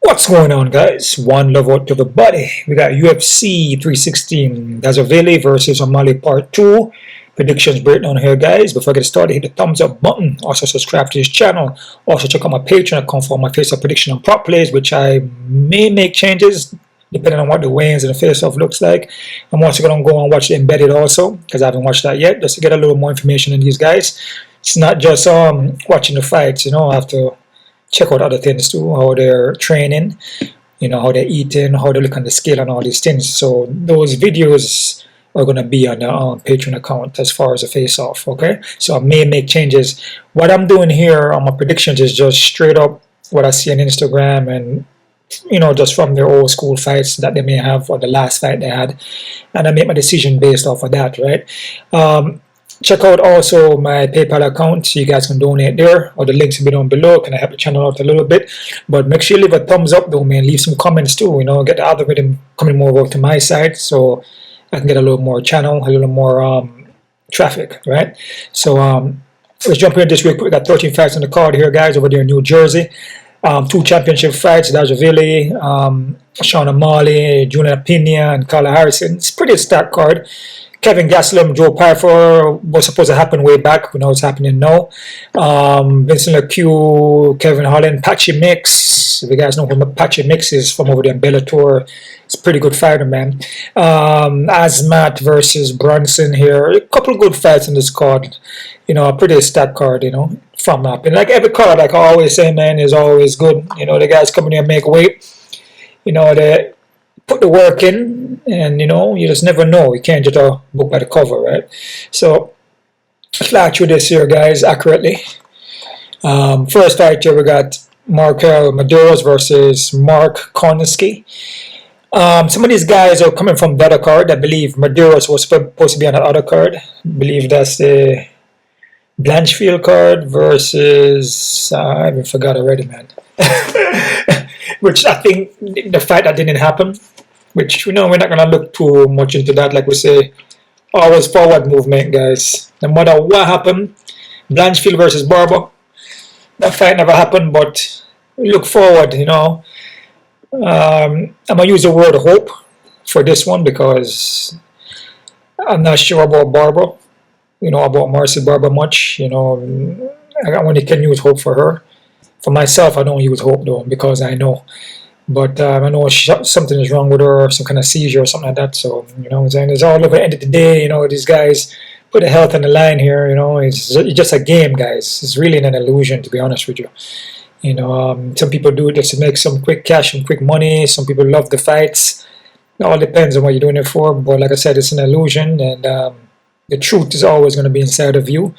What's going on, guys? One love out to the body. We got UFC 316 Dvalishvili versus O'Malley Part 2. Predictions breakdown here, guys. Before I get started, hit the thumbs up button. Also subscribe to this channel. Also check out my Patreon account for my face-off prediction and prop plays, which I may make changes depending on what the weigh-ins and the face-off looks like. I'm also going to go and watch the embedded also, because I haven't watched that yet, just to get a little more information on these guys. It's not just watching the fights, you know. I have to check out other things too, how they're training, you know, how they're eating, how they look on the scale and all these things. So those videos are going to be on the Patreon account as far as the face-off, okay? So I may make changes. What I'm doing here on my predictions is just straight up what I see on Instagram and, you know, just from their old school fights that they may have or the last fight they had. And I make my decision based off of that, right? Check out also my PayPal account so you guys can donate there, or the links will be down below. Can I help the channel out a little bit? But make sure you leave a thumbs up though, man. Leave some comments too, you know, get the algorithm coming more over to my side so I can get a little more channel, a little more traffic, right? So let's jump in this real quick. We got 13 fights on the card here, guys, over there in New Jersey. 2 championship fights, Dvalishvili, Sean O'Malley, Julianna Peña, and Carla Harrison. It's a pretty stacked card. Kevin Gastelum, Joe Pyfer was supposed to happen way back. We know it's happening now. Vincent LeQ, Kevin Holland, Patchy Mix. If you guys know who Patchy Mix is from over there in Bellator, it's a pretty good fighter, man. Azamat versus Brunson here. A couple of good fights in this card. You know, a pretty stacked card, you know, from up. And like every card, like I always say, man, is always good. You know, the guys come in here and make weight. You know, they put the work in, and you know, you just never know. You can't just book by the cover, right? So fly through this here, guys, accurately. First fight here, we got Markel Medeiros versus Mark Kornowski. Some of these guys are coming from the other card. I believe Medeiros was supposed to be on the other card. I believe that's the Blanchfield card versus I even forgot already, man. Which I think the fight that didn't happen, which, you know, we're not going to look too much into that. Like we say, always forward movement, guys. No matter what happened, Blanchfield versus Barboza, that fight never happened, but look forward, you know. I'm going to use the word hope for this one because I'm not sure about Barboza, you know, about Marcy Barboza much. You know, I only can use hope for her. For myself, I don't use hope though, because I know. But I know something is wrong with her, some kind of seizure or something like that. So, you know, it's all over the end of the day. You know, these guys put their health on the line here. You know, it's just a game, guys. It's really an illusion, to be honest with you. You know, some people do it just to make some quick cash and quick money. Some people love the fights. It all depends on what you're doing it for. But like I said, it's an illusion, and the truth is always going to be inside of you,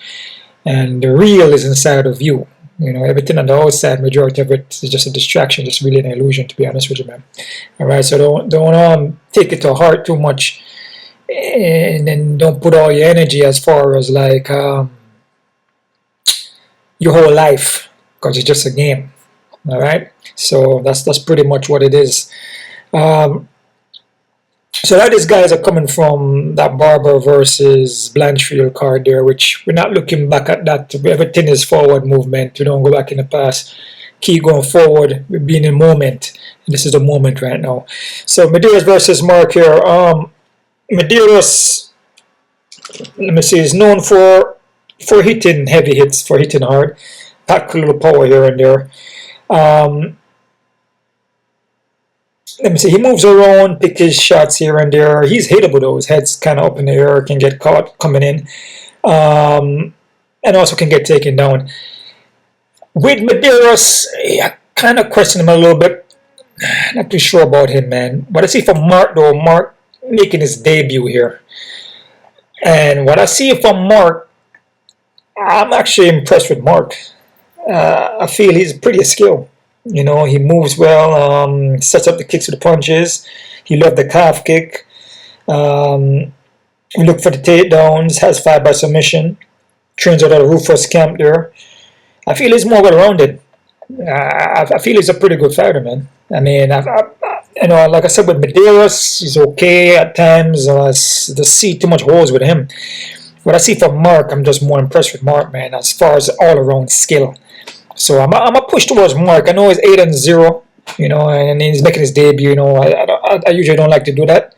and the real is inside of you. You know, everything on the outside, majority of it is just a distraction, just really an illusion, to be honest with you, man. All right, so don't take it to heart too much, and then don't put all your energy as far as like your whole life, because it's just a game. All right, so that's pretty much what it is. So that these guys are coming from that Barboza versus Blanchfield card there, which we're not looking back at that. Everything is forward movement. We don't go back in the past. Keep going forward. We're being in the moment. And this is the moment right now. So Medeiros versus Mark here. Medeiros, let me see, is known for hitting heavy hits, for hitting hard. Pack a little power here and there. Let me see, he moves around, pick his shots here and there. He's hittable though. His head's kind of up in the air, can get caught coming in. And also can get taken down. With Medeiros, I kind of question him a little bit. Not too sure about him, man. But I see from Mark though, Mark making his debut here. And what I see from Mark, I'm actually impressed with Mark. I feel he's pretty skilled. You know, he moves well, sets up the kicks with the punches. He loved the calf kick. He looked for the takedowns, has fight by submission. Trains out of the Rufus camp there. I feel he's more well-rounded. I feel he's a pretty good fighter, man. I mean, you know, like I said, with Medeiros, he's okay at times. I just see too much holes with him. What I see from Mark, I'm just more impressed with Mark, man, as far as all-around skill. So I'm going to push towards Mark. I know he's 8-0. you know, and he's making his debut. You know, I usually don't like to do that,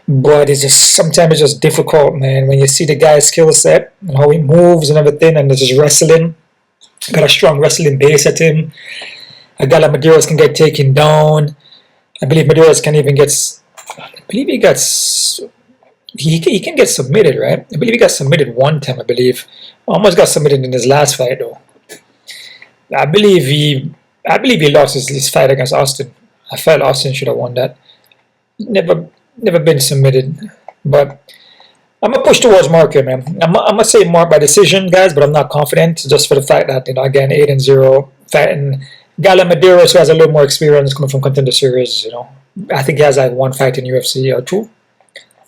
but it's just sometimes it's just difficult, man, when you see the guy's skill set and how he moves and everything, and there's just wrestling. Got a strong wrestling base at him. A guy like Medeiros can get taken down. I believe Medeiros can even get. I believe he gets. He can get submitted, right? I believe he got submitted one time. I believe almost got submitted in his last fight though. I believe he lost his fight against Austin. I felt Austin should have won that. Never been submitted, but I'm gonna push towards Mark here, man. I'm gonna say Mark by decision, guys, but I'm not confident just for the fact that, you know, again, 8-0 fighting Gala Medeiros, who has a little more experience coming from Contender Series. You know, I think he has like one fight in UFC or two.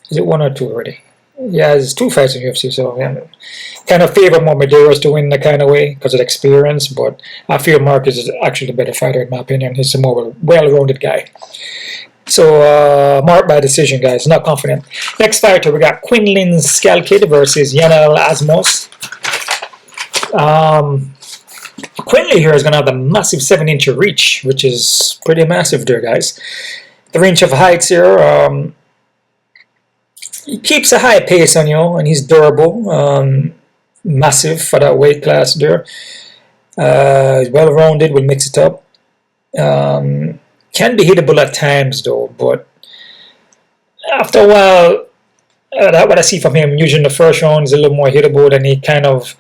Is it one or two already? Yeah, there's 2 fights in UFC, so yeah, kind of favor more Medeiros to win that kind of way because of experience. But I feel Mark is actually the better fighter in my opinion. He's a more well-rounded guy. So Mark by decision, guys. Not confident. Next fighter, we got Quillan Salkilld versus Yanel Asmos. Quinley here is going to have a massive 7-inch reach, which is pretty massive there, guys. 3-inch of heights here. He keeps a high pace on you, and he's durable. Massive for that weight class there. He's well-rounded, will mix it up. Can be hittable at times, though, but after a while, what I see from him, usually in the first round, is a little more hittable, and he kind of,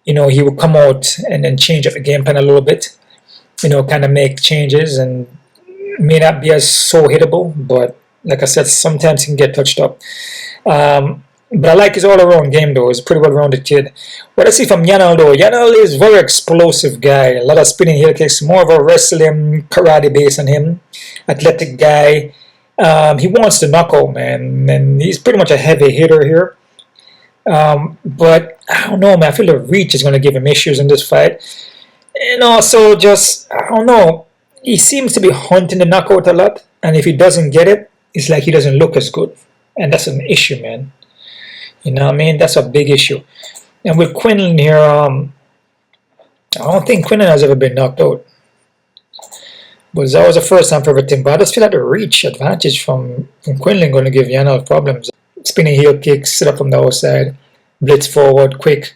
you know, he will come out and then change up the game plan a little bit, you know, kind of make changes, and may not be as so hittable, but like I said, sometimes he can get touched up. But I like his all-around game, though. He's a pretty well-rounded kid. What I see from Yanel, though, Yanel is a very explosive guy. A lot of spinning heel kicks, more of a wrestling karate base on him. Athletic guy. He wants to knock out, man. And he's pretty much a heavy hitter here. But I don't know, man. I feel the reach is going to give him issues in this fight. And also, just, I don't know. He seems to be hunting the knockout a lot. And if he doesn't get it, it's like he doesn't look as good. And that's an issue, man. You know what I mean? That's a big issue. And with Quillan here, I don't think Quillan has ever been knocked out. But that was the first time for everything. But I just feel like the reach advantage from Quillan going to give Yanel problems. Spinning heel kicks, sit up from the outside, blitz forward, quick.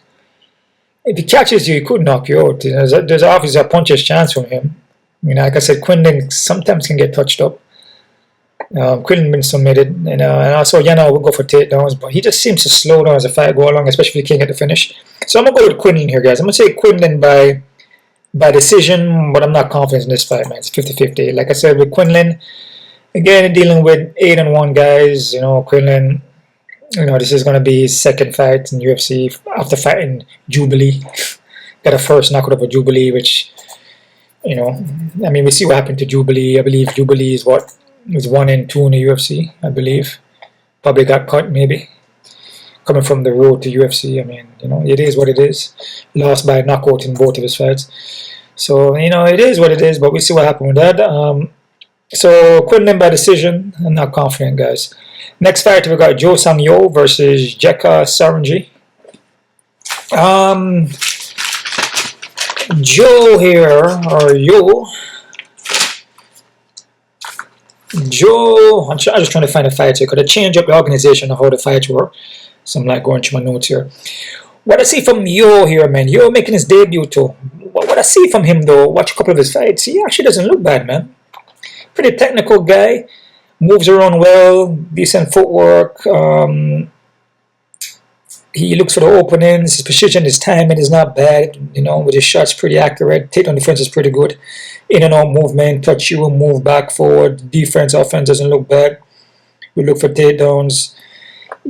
If he catches you, he could knock you out. You know, there's obviously a puncher's chance from him. You know, like I said, Quillan sometimes can get touched up. Quillan been submitted, and also Yanel will go for takedowns, but he just seems to slow down as the fight go along, especially if he can't get the finish. So I'm gonna go with Quillan here, guys. I'm gonna say Quillan by decision, but I'm not confident in this fight, man. It's 50-50. Like I said, with Quillan, again dealing with 8-1 guys. You know, Quillan. You know, this is gonna be his second fight in UFC after fighting Jubilee. Got a first knockout over Jubilee, which, you know, I mean, we see what happened to Jubilee. I believe Jubilee is what. It was 1-2 in the UFC, I believe. Probably got cut, maybe. Coming from the road to UFC, I mean, you know, it is what it is. Lost by a knockout in both of his fights. So, you know, it is what it is, but we'll see what happened with that. So, Quillan by decision. I'm not confident, guys. Next fight, we got Joo-sang versus Jekka Sarangi. Joe here, or Yo. Joe, I'm just trying to find a fight here. Could I change up the organization of how the fights were? So I'm like going through my notes here. What I see from Yo here, man. Yo making his debut too. What I see from him though, watch a couple of his fights. He actually doesn't look bad, man. Pretty technical guy. Moves around well. Decent footwork. He looks for the openings. His precision, his timing is not bad. You know, with his shots pretty accurate. Takedown defense is pretty good. In and out movement, touch you, move back, forward. Defense, offense doesn't look bad. We look for takedowns.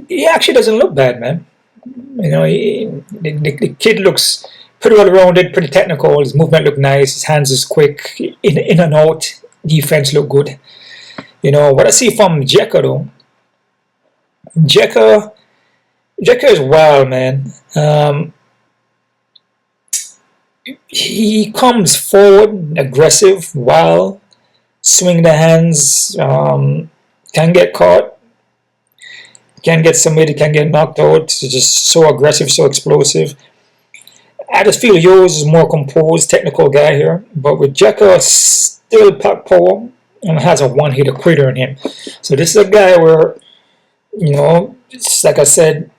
He actually doesn't look bad, man. You know, the kid looks pretty well rounded, pretty technical. His movement look nice. His hands is quick. In and out. Defense look good. You know, what I see from Jekka though. Jekka is wild, man. He comes forward, aggressive, wild, swing the hands, can get caught, can get submitted, can get knocked out. He's just so aggressive, so explosive. I just feel Yo's is more composed, technical guy here. But with Jekka, still pack power and has a one-hitter quitter in him. So this is a guy where, you know, it's like I said,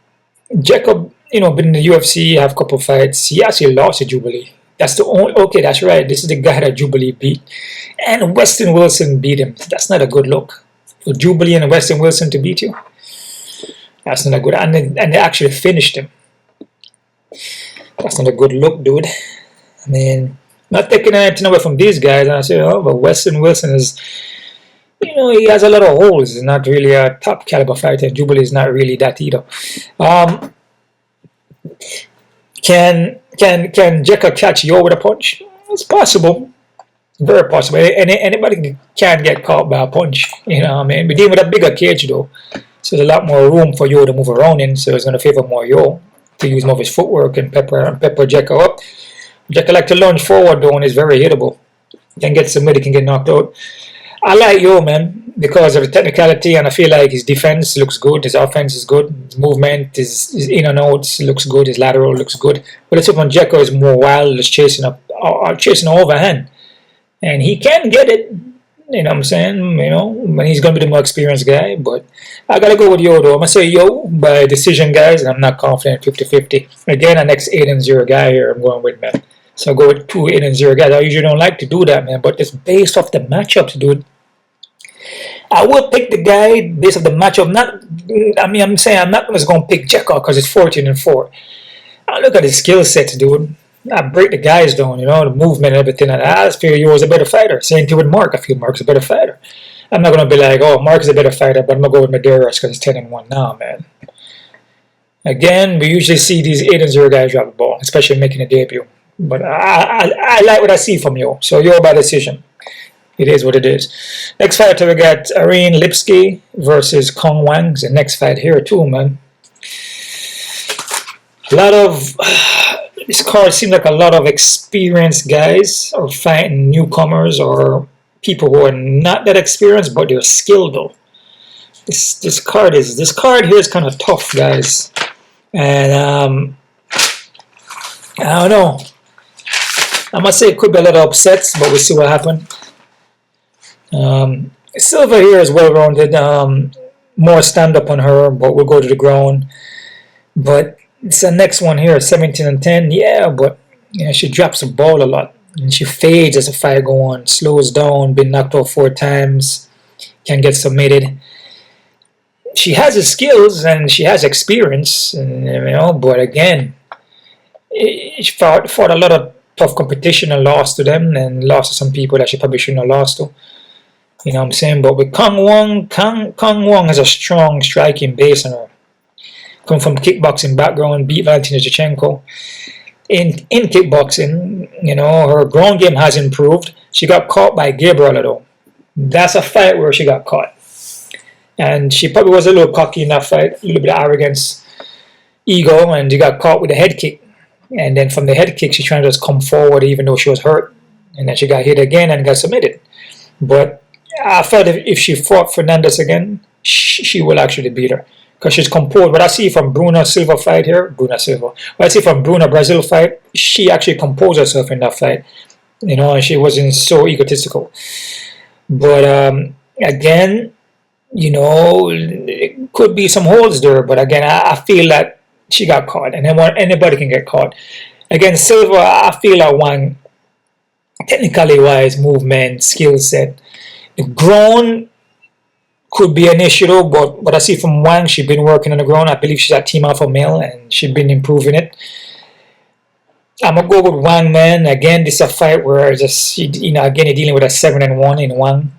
Jacob, you know, been in the UFC, have a couple fights. He actually lost to Jubilee. That's the only, okay, that's right. This is the guy that Jubilee beat. And Weston Wilson beat him. That's not a good look. For Jubilee and Weston Wilson to beat you, that's not a good, and they actually finished him. That's not a good look, dude. I mean, not taking anything away from these guys. And I say, oh, but Weston Wilson is, you know, he has a lot of holes. He's not really a top caliber fighter. Jubilee is not really that either. Can Jekka catch Yo with a punch? It's possible. Very possible. Anybody can get caught by a punch. You know what I mean? We're dealing with a bigger cage though. So there's a lot more room for Yo to move around in. So it's going to favor more Yo to use more of his footwork and pepper Jekka up. Jekka like to lunge forward though and is very hittable. Can get submitted, can get knocked out. I like Yo, man, because of the technicality, and I feel like his defense looks good, his offense is good, his movement, his in and outs looks good, his lateral looks good. But the tip on Jekka is more wild, is chasing an overhand. And he can get it, you know what I'm saying, you know, when he's going to be the more experienced guy. But I got to go with Yo, though. I'm going to say Yo by decision, guys, and I'm not confident 50-50. Again, our next 8-0 guy here I'm going with, man. So I go with 2 8-0 guys. I usually don't like to do that, man, but it's based off the matchups, dude. I will pick the guy based off the matchup. I'm saying I'm not just going to pick Jekka because it's 14-4. I look at his skill sets, dude. I break the guys down, you know, the movement and everything. And I just feel Yo was a better fighter. Same thing with Mark. I feel Mark's a better fighter. I'm not going to be like, oh, Mark is a better fighter, but I'm going to go with Medeiros because it's 10-1 now, man. Again, we usually see these 8-0 guys drop the ball, especially making a debut. But I like what I see from Yo. So Yo by decision. It is what it is. Next fighter we got Arine Lipski versus Kong Wang. It's the next fight here too, man. A lot of this card seems like a lot of experienced guys are fighting newcomers or people who are not that experienced, but they're skilled though. This card here is kind of tough, guys. And I don't know. I must say it could be a lot of upsets, but we'll see what happens. Silva here is well-rounded. More stand-up on her, but we'll go to the ground. But it's the next one here, 17-10. Yeah, but you know, she drops the ball a lot. And she fades as the fight goes on. Slows down, been knocked out 4 times. Can get submitted. She has the skills and she has experience, and, you know, but again, she fought a lot of tough competition and lost to them, and lost to some people that she probably shouldn't have lost to. You know what I'm saying? But with Kong Wang has a strong striking base on her. Come from kickboxing background, beat Valentina Shevchenko. In kickboxing, you know, her ground game has improved. She got caught by Gabriela though. That's a fight where she got caught. And she probably was a little cocky in that fight, a little bit of arrogance, ego, and she got caught with a head kick. And then from the head kick, she tried to just come forward even though she was hurt. And then she got hit again and got submitted. But I felt if she fought Fernandez again, she will actually beat her. Because she's composed. What I see from Bruna Silva fight here, what I see from Bruna Brazil fight, she actually composed herself in that fight. You know, and she wasn't so egotistical. But again, you know, it could be some holes there. But again, I feel that she got caught. And anybody can get caught. Again, Silva, I feel like Wang, technically wise, movement, skill set. The ground could be an issue though, but what I see from Wang, she's been working on the ground. I believe she's at Team Alpha Male and she's been improving it. I'm going to go with Wang, man. Again, this is a fight where just, you know, again, you're dealing with a 7-1 in Wang.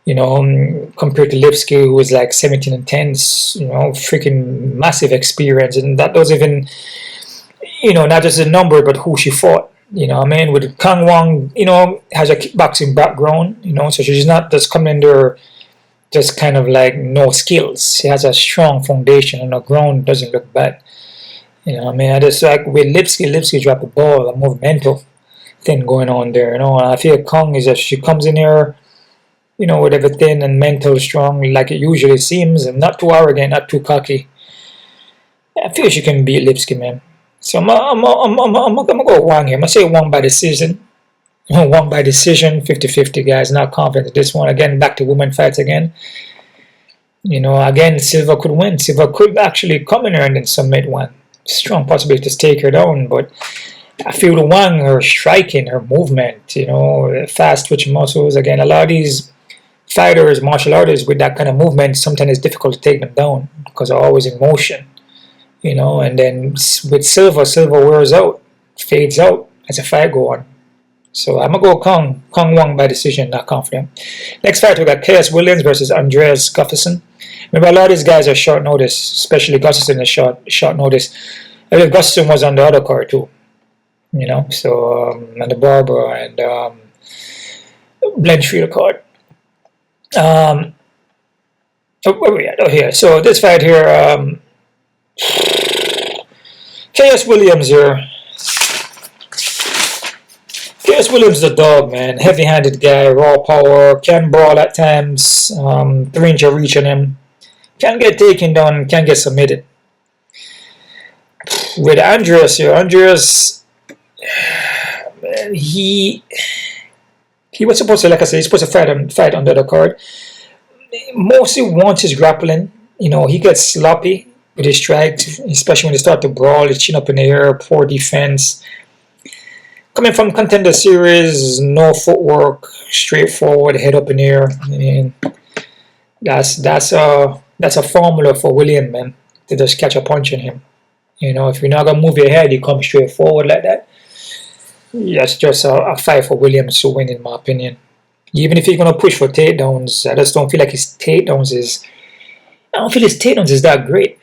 You know, compared to Lipski, who was like 17-10, you know, freaking massive experience. And that doesn't even, you know, not just the number, but who she fought. You know what I mean? With Kong Wang, you know, has a kickboxing background, you know, so she's not just coming in there just kind of like no skills. She has a strong foundation and the ground doesn't look bad. You know what I mean? I just like with Lipski dropped the ball, a movemental thing going on there, you know. And I feel Kong is that she comes in here, you know, with everything and mental strong like it usually seems, and not too arrogant, not too cocky. I feel she can beat Lipski, man. So I'm gonna go Wang here. I'm gonna say Wang by decision. Won by decision, 50-50, guys. Not confident in this one. Again, back to women fights again. You know, again, Silva could win. Silva could actually come in here and then submit one. Strong possibility to take her down, but I feel the Wang, her striking, her movement, you know, fast twitch muscles. Again, a lot of these fighters, martial artists with that kind of movement, sometimes it's difficult to take them down because they're always in motion, you know. And then with Silva, Silva wears out, fades out as a fight go on. So I'm going to go Kong Wang by decision, not confident. Next fight, we got Khaos Williams versus Andreas Gustafsson. Remember, a lot of these guys are short notice, especially Gustafsson is short notice. I believe Gustafsson was on the other card too, you know. So, and the Barber and Blanchfield card. Where we at? Oh, here. So this fight here, Khaos Williams here. Khaos Williams is a dog, man. Heavy-handed guy, raw power, can brawl at times, 3-inch reach on him. Can get taken down, can get submitted. With Andreas here, Andreas, he was supposed to, like I said, he's supposed to fight on the other card. Mostly wants his grappling. You know, he gets sloppy with his strikes, especially when they start to brawl, his chin up in the air, poor defense. Coming from Contender Series, no footwork, straightforward, head up in the air. I mean, that's a formula for William, man, to just catch a punch in him. You know, if you're not gonna move your head, you come straight forward like that. That's just a fight for Williams to win, in my opinion. Even if he's gonna push for takedowns, I just don't feel like his takedowns is. I don't feel his takedowns is that great.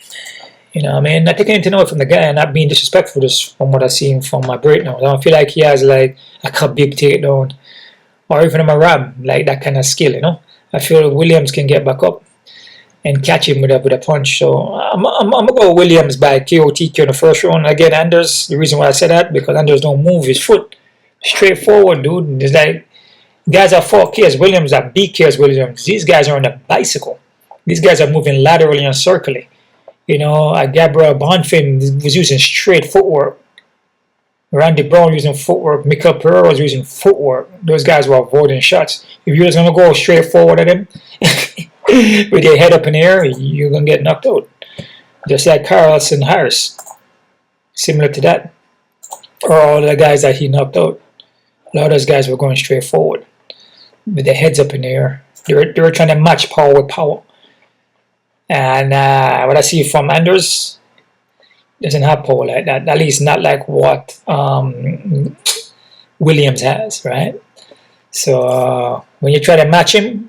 You know, I mean, not taking anything away from the guy and not being disrespectful, just from what I've seen from my breakdowns. I don't feel like he has like a big takedown or even a Merab, like that kind of skill. You know, I feel Williams can get back up and catch him with a punch. So I'm gonna go Williams by KOTQ in the first round. Again, Anders, the reason why I said that, because Anders don't move his foot straightforward, dude. It's like guys that fought Khaos Williams, that beat Khaos Williams, these guys are on a bicycle. These guys are moving laterally and circularly. You know, Gabriel Bonfim was using straight footwork. Randy Brown using footwork. Mikael Pereira was using footwork. Those guys were avoiding shots. If you're just going to go straight forward at him with your head up in the air, you're going to get knocked out. Just like Carlson Harris. Similar to that. Or all the guys that he knocked out. A lot of those guys were going straight forward with their heads up in the air. They were trying to match power with power. And what I see from Anders doesn't have power like that. At least not like what Williams has, right? So when you try to match him,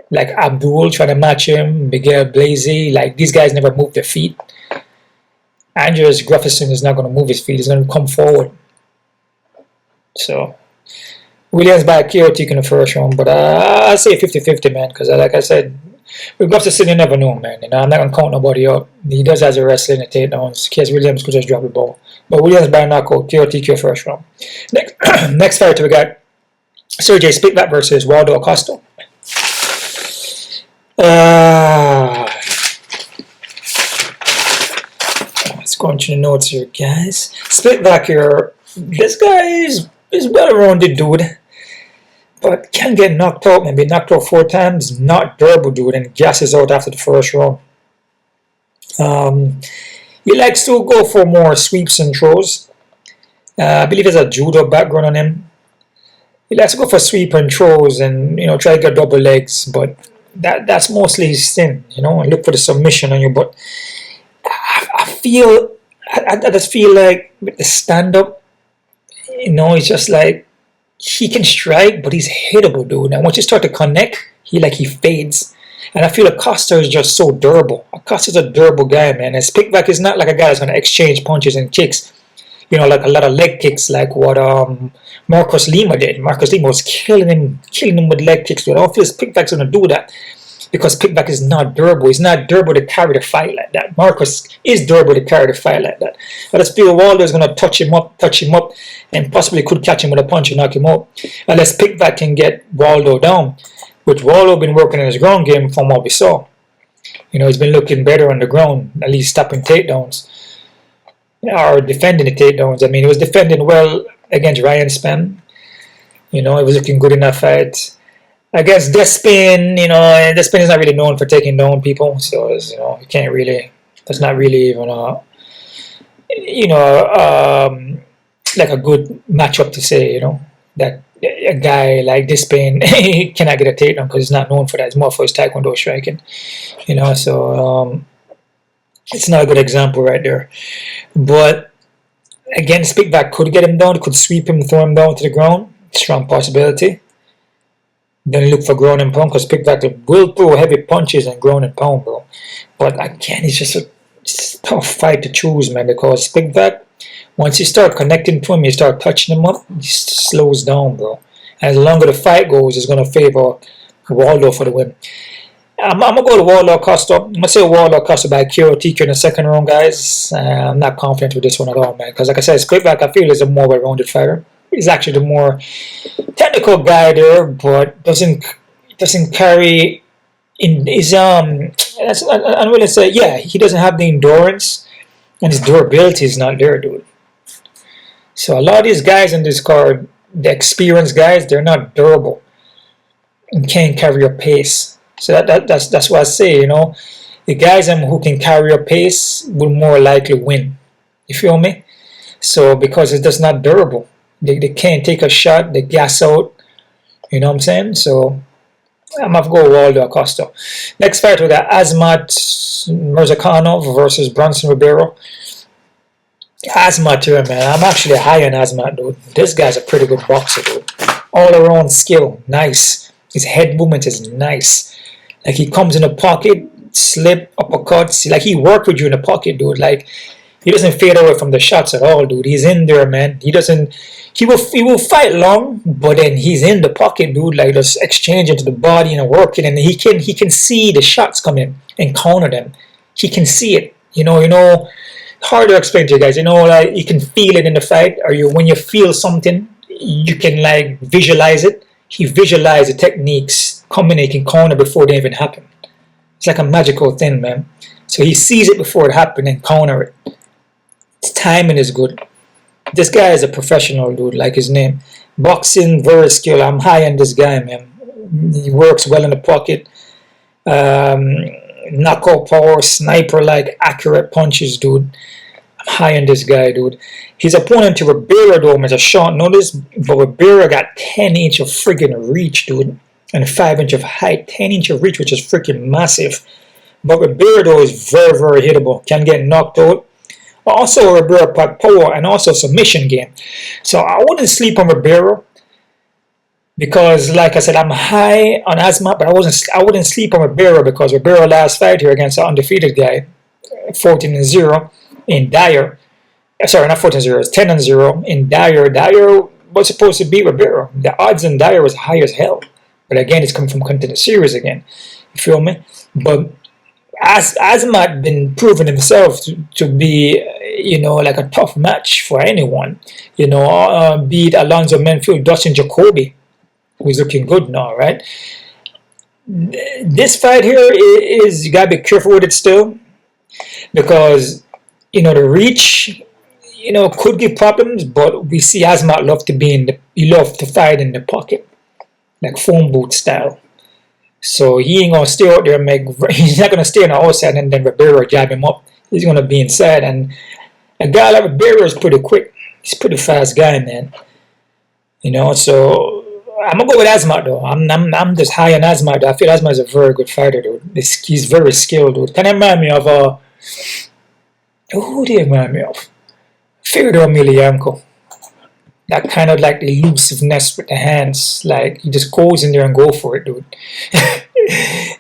like Abdul trying to match him, Miguel Blazy, like these guys never move their feet. Andreas Gustafsson is not going to move his feet. He's going to come forward. So Williams by KOT in the first round, but I say 50-50, man, because like I said, with Gustafsson, you never know, man. You know, I'm not gonna count nobody out. He does has a wrestling and takedowns. Khaos Williams could just drop the ball, but Williams by knockout, KOTQ first round. Next fight we got Sergey Spivak versus Waldo Acosta. Let's go into the notes here, guys. Spivak here. This guy is well-rounded dude, but can get knocked out, maybe knocked out 4 times, not durable dude, and gasses out after the first round. He likes to go for more sweeps and throws. I believe there's a judo background on him. He likes to go for sweep and throws and, you know, try to get double legs, but that's mostly his thing, you know, and look for the submission on you. But I just feel like with the stand-up, you know, it's just like, he can strike, but he's hittable, dude. And once you start to connect, he fades. And I feel Acosta is just so durable. Acosta's a durable guy, man. And Spivak is not like a guy that's going to exchange punches and kicks. You know, like a lot of leg kicks, like what Marcos Lima did. Marcos Lima was killing him with leg kicks. Dude. I don't feel Spivak's going to do that, because Spivak is not durable. He's not durable to carry the fight like that. Marcos is durable to carry the fight like that. I just feel Waldo is going to touch him up, and possibly could catch him with a punch and knock him out. Unless Spivak can get Waldo down, which Waldo been working in his ground game from what we saw. You know, he's been looking better on the ground, at least stopping takedowns. Or defending the takedowns. I mean, he was defending well against Ryan Spann. You know, it was looking good in that fight. I guess Despin, you know, Despin is not really known for taking down people, so it's, you know, you can't really. That's not really even you know, like a good matchup to say, you know, that a guy like Despin he cannot get a takedown because he's not known for that. It's more for his taekwondo striking, you know. So it's not a good example right there. But again, Spivac could get him down, could sweep him, throw him down to the ground. Strong possibility. Then look for ground and pound because Spivac will throw heavy punches and ground and pound, bro. But again, it's just a tough fight to choose, man, because Spivac, once you start connecting to him, you start touching him up, he slows down, bro. And the longer the fight goes, it's going to favor Waldo for the win. I'm going to go to Waldo Costa. I'm going to say Waldo Costa by KO/TQ in the second round, guys. I'm not confident with this one at all, man. Because like I said, Spivac, I feel, is a more well-rounded fighter. He's actually the more technical guy there, but doesn't carry in his I'm going to say, yeah, he doesn't have the endurance, and his durability is not there, dude. So a lot of these guys in this card, the experienced guys, they're not durable and can't carry a pace. So that's why I say, you know, the guys who can carry a pace will more likely win. You feel me? So because it's just not durable. They can't take a shot, they gas out. You know what I'm saying? So I'm going to go Waldo Acosta. Next fight, we got Azamat Murzakanov versus Bronson Ribeiro. Azamat here, man. I'm actually high on Azamat, dude. This guy's a pretty good boxer, dude. All around skill, nice. His head movement is nice. Like, he comes in the pocket, slip, uppercuts. Like, he worked with you in the pocket, dude. Like, he doesn't fade away from the shots at all, dude. He's in there, man. He will fight long, but then he's in the pocket, dude. Like, just exchange into the body and working, and he can see the shots coming and counter them. He can see it. You know, hard to explain to you guys. You know, like, you can feel it in the fight, or when you feel something, you can like visualize it. He visualized the techniques coming, he can counter before they even happen. It's like a magical thing, man. So he sees it before it happened and counter it. His timing is good. This guy is a professional, dude, like his name. Boxing, very skilled. I'm high on this guy, man. He works well in the pocket. Knockout power, sniper-like accurate punches, dude. I'm high on this guy, dude. His opponent to Ribeiro, though, is a short notice, but Ribeiro got 10 inch of friggin' reach, dude. And 5 inch of height. 10 inch of reach, which is freaking massive. But Ribeiro, though, is very, very hittable. Can get knocked out. Also, Ribeiro power and also submission game. So I wouldn't sleep on Ribeiro because, like I said, I'm high on Azamat, but I wouldn't sleep on Ribeiro because Ribeiro last fight here against an undefeated guy, 14-0 in Dyer. Sorry, not 14-0. It's 10-0 in Dyer. Dyer was supposed to beat Ribeiro. The odds in Dyer was high as hell. But again, it's coming from Contender Series again. You feel me? But Azamat been proving himself to be, you know, like a tough match for anyone. You know, beat Alonzo Menfield, Dustin Jacoby, who's looking good now, right? This fight here is you gotta be careful with it still, because you know the reach, you know, could give problems. But we see Azamat love to fight in the pocket, like phone booth style. So he ain't gonna stay out there and he's not gonna stay on the outside and then Ribeiro jab him up. He's gonna be inside, and a guy like Ribeiro is pretty quick. He's a pretty fast guy, man. You know, so I'm gonna go with Azamat though. I'm just high on Azamat. I feel Azamat is a very good fighter, dude. He's very skilled, dude. Can you remind me of who do you remind me of? Figueiredo Emelianenko. That kind of like elusiveness with the hands, like he just goes in there and go for it, dude.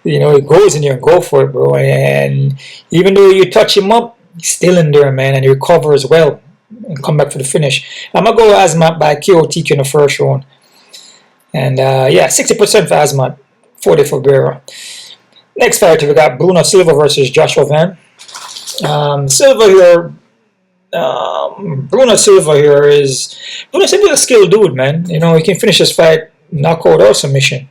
You know, he goes in there and go for it, bro. And even though you touch him up, he's still in there, man, and he recovers well and come back for the finish. I'm gonna go Azamat by KO/TQ in the first round, and yeah, 60% for Azamat, 40 for Pereira. Next fight, we got Bruno Silva versus Joshua Van. Silva here. Bruno Silva is a skilled dude, man. You know, he can finish this fight knockout or submission.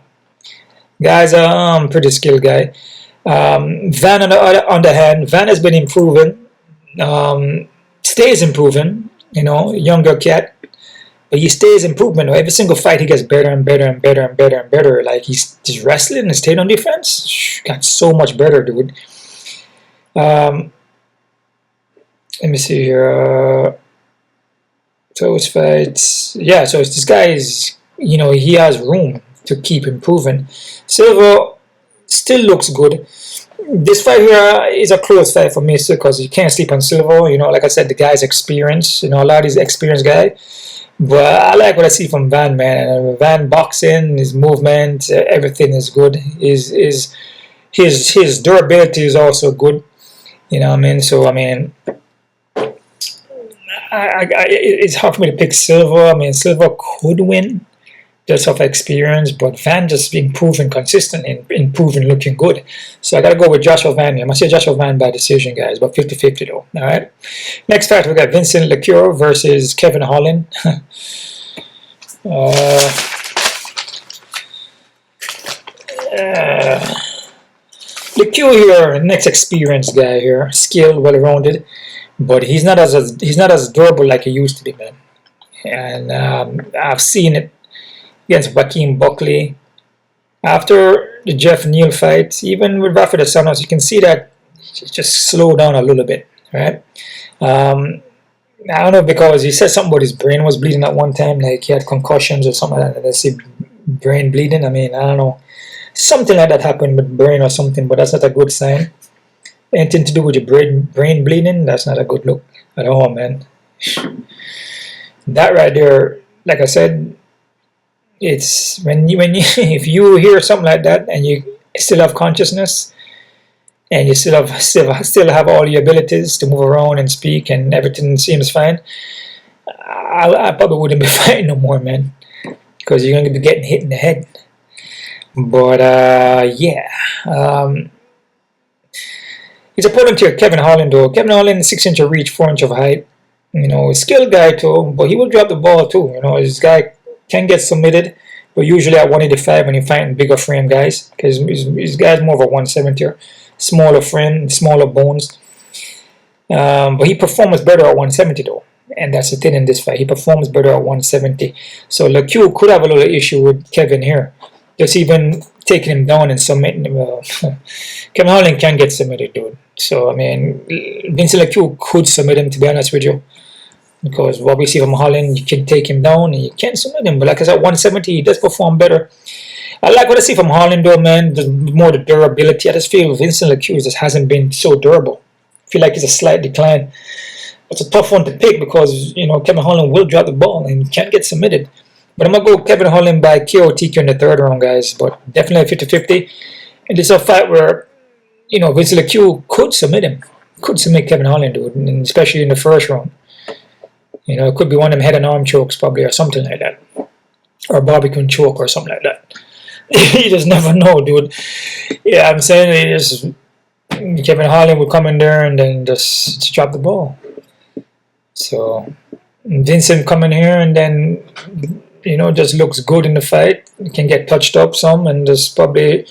Guy's a pretty skilled guy. Van on the other hand, Van has been improving, stays improving. You know, younger cat, but he stays improvement. Every single fight he gets better and better and better and better and better. Like he's wrestling and stayed on defense. Got so much better, dude. Let me see here. Those fights, yeah. So this guy is, you know, he has room to keep improving. Silva still looks good. This fight here is a close fight for me still because you can't sleep on Silva. You know, like I said, the guy's experienced. You know, a lot of these experienced guy. But I like what I see from Van, man. And Van boxing, his movement, everything is good. His durability is also good. You know what I mean? So I mean, it's hard for me to pick Silva. I mean, Silva could win just off experience, but Van just improving consistently, improving, looking good. So I gotta go with Joshua Van. I'm gonna say Joshua Van by decision, guys, but 50-50 though. All right. Next fight we got Vincent Lecure versus Kevin Holland. Lecure here, next experienced guy here, skilled, well-rounded, but he's not as durable like he used to be, man. And I've seen it against Joaquin Buckley. After the Jeff Neal fight, even with Rafa dos Anjos, you can see that he just slowed down a little bit, right? I don't know, because he said something about his brain was bleeding at one time, like he had concussions or something like that. I see brain bleeding. I mean, I don't know. Something like that happened with brain or something, but that's not a good sign. Anything to do with your brain bleeding, that's not a good look at all, man. That right there, like I said, it's when you if you hear something like that and you still have consciousness and you still have all the abilities to move around and speak and everything seems fine, I probably wouldn't be fighting no more, man, because you're gonna be getting hit in the head. But yeah, his opponent here, Kevin Holland, though. Kevin Holland, 6 inch of reach, 4 inch of height. You know, skilled guy too, but he will drop the ball too. You know, this guy can get submitted, but usually at 185 when you're fighting bigger frame guys, because his guy's more of a 170, smaller frame, smaller bones. But he performs better at 170 though, and that's the thing in this fight. He performs better at 170. So Lecue could have a little issue with Kevin here, just even taking him down and submitting him. Kevin Holland can get submitted, dude. So I mean, Vincent Lecue could submit him, to be honest with you. Because what we see from Holland, you can take him down and you can't submit him. But like I said, 170, he does perform better. I like what I see from Holland though, man. There's more the durability. I just feel Vincent Lecue just hasn't been so durable. I feel like it's a slight decline. It's a tough one to pick because, you know, Kevin Holland will drop the ball and can't get submitted. But I'm going to go Kevin Holland by KO TQ in the third round, guys. But definitely 50-50. And this is a fight where, you know, Vincent Lecue could submit him. Could submit Kevin Holland, dude. And especially in the first round. You know, it could be one of them head and arm chokes probably or something like that. Or a barbecue choke or something like that. You just never know, dude. Yeah, I'm saying Kevin Holland would come in there and then just drop the ball. So Vincent come in here and then, you know, just looks good in the fight. He can get touched up some and just probably,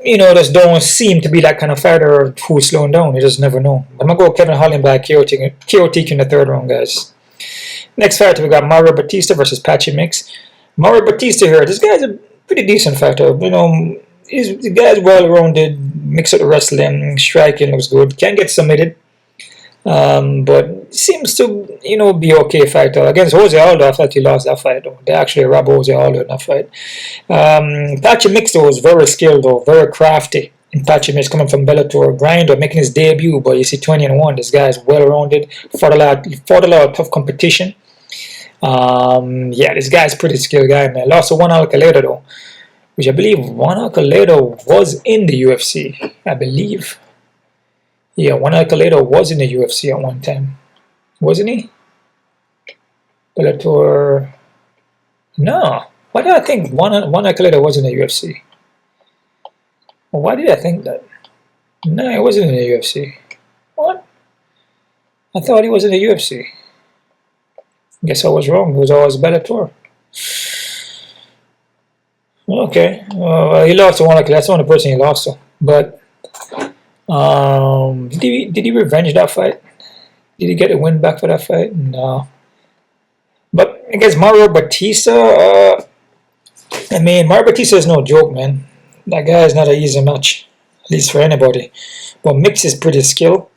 you know, just don't seem to be that kind of fighter who's slowing down. You just never know. I'm going to go Kevin Holland by KO TQ in the third round, guys. Next fight, we got Mario Batista versus Patchy Mix. Mario Batista here. This guy's a pretty decent fighter. You know, the guy's well-rounded. Mix up the wrestling. Striking looks good. Can get submitted. But seems to, you know, be okay fighter. Against Jose Aldo, I thought he lost that fight though. They actually robbed Jose Aldo in that fight. Patchy Mix though was very skilled though, very crafty. And Patchy Mix coming from Bellator, Grinder, making his debut, but you see 20-1. This guy is well-rounded, fought a lot of tough competition. Yeah, this guy's a pretty skilled guy, man. Lost to Juan Alcalera though, which I believe Juan Alcalera was in the UFC, I believe. Yeah, Juan Alcalera was in the UFC at one time. Wasn't he? Bellator. No. Why did I think Juan Alcalera was in the UFC? Well, why did I think that? No, he wasn't in the UFC. What? I thought he was in the UFC. Guess I was wrong. It was always Bellator. Okay. He lost to Juan Alcalera. That's the only person he lost to. But did he revenge that fight? Did he get a win back for that fight? No. But against Mario Batista, I mean, Mario Batista is no joke, man. That guy is not an easy match, at least for anybody. But Mix is pretty skilled.